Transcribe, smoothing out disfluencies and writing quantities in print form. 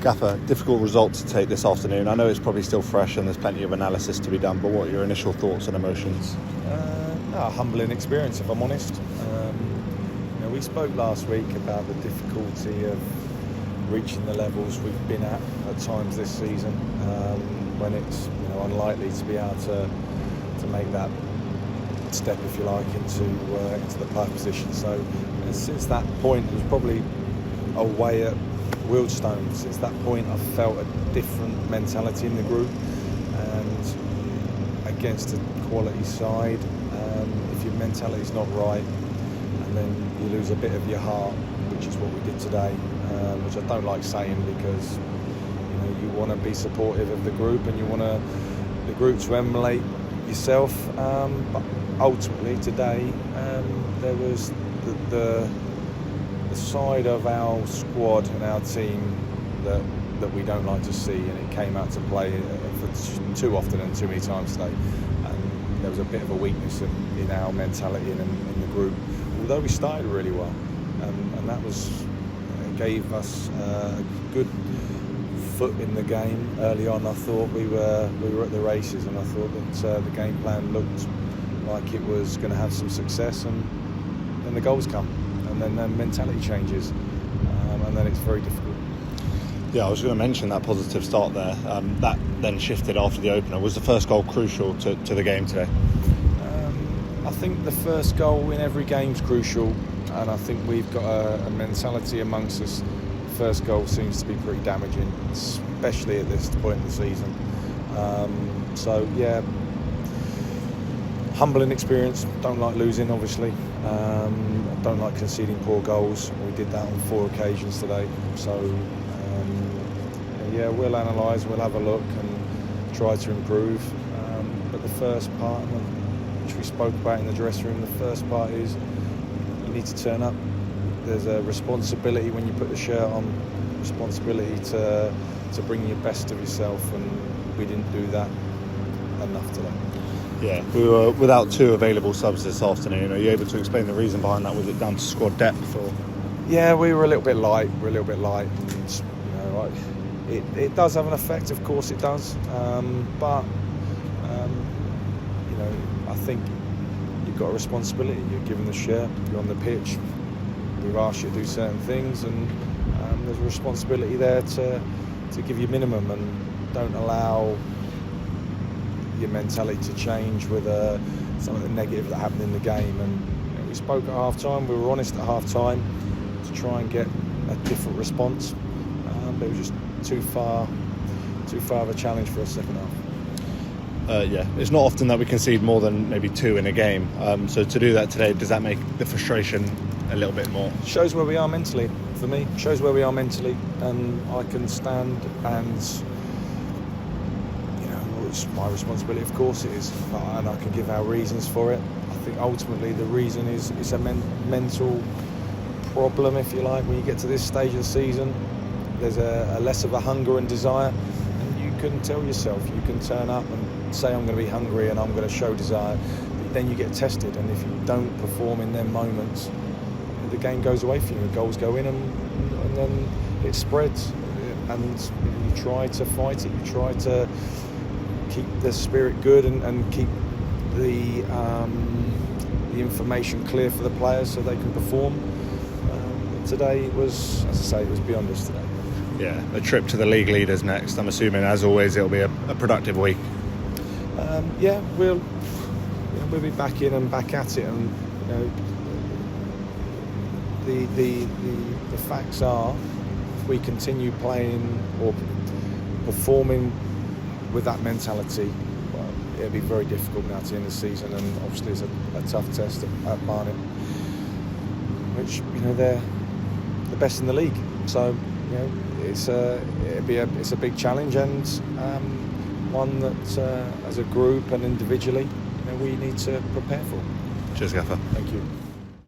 Gaffer, difficult result to take this afternoon. I know it's probably still fresh and there's plenty of analysis to be done, but what are your initial thoughts and emotions? A humbling experience, if I'm honest. We spoke last week about the difficulty of reaching the levels we've been at times this season, when it's unlikely to be able to make that step, if you like, into the playoff position. So since that point, it was probably away at Wealdstone. Since that point, I've felt a different mentality in the group, and against a quality side, if your mentality's not right, and then you lose a bit of your heart, which is what we did today, which I don't like saying, because you want to be supportive of the group and you want the group to emulate yourself, but ultimately today there was the side of our squad and our team that we don't like to see, and it came out to play for too often and too many times today. And there was a bit of a weakness in our mentality and in the group, although we started really well, and that gave us a good foot in the game early on. I thought we were at the races, and I thought that the game plan looked like it was going to have some success, and then the goals come, and then the mentality changes, and then it's very difficult. Yeah, I was going to mention that positive start there. That then shifted after the opener. Was the first goal crucial to the game today? I think the first goal in every game is crucial, and I think we've got a mentality amongst us. The first goal seems to be pretty damaging, especially at this point in the season. So yeah, humbling experience. Don't like losing, obviously. Don't like conceding poor goals. We did that on 4 occasions today. So yeah, we'll analyse, we'll have a look and try to improve. But the first part, which we spoke about in the dressing room, the first part is you need to turn up. There's a responsibility when you put the shirt on, responsibility to bring your best of yourself, and we didn't do that enough today. Yeah, we were without 2 available subs this afternoon. Are you able to explain the reason behind that? Was it down to squad depth, or? Yeah, we were a little bit light. And, it does have an effect, of course it does. But I think you've got a responsibility. You're given the shirt, you're on the pitch. We've asked you to do certain things, and there's a responsibility there to give you minimum, and don't allow your mentality to change with something negative that happened in the game. And we spoke at half time, we were honest at half time to try and get a different response, but it was just too far of a challenge for us second half. Yeah, it's not often that we concede more than maybe 2 in a game, so to do that today, does that make the frustration a little bit more? Shows where we are mentally, for me. Shows where we are mentally, and I can stand and it's my responsibility, of course it is, and I can give our reasons for it. I think ultimately the reason is it's a mental problem, if you like. When you get to this stage of the season, there's a less of a hunger and desire, and you can tell yourself, you can turn up and say I'm going to be hungry and I'm going to show desire, but then you get tested, and if you don't perform in them moments, the game goes away from you, the goals go in, and then it spreads, and you try to fight it, you try to keep the spirit good and keep the information clear for the players so they can perform. Today it was, as I say, it was beyond us today. Yeah, a trip to the league leaders next. I'm assuming, as always, it'll be a productive week. Yeah, we'll be back in and back at it, and the facts are, if we continue playing or performing with that mentality, well, it'll be very difficult now to end the season, and obviously it's a tough test at Barnet, which they're the best in the league. So it's a big challenge, and one that as a group and individually we need to prepare for. Cheers, Gaffer. Thank you.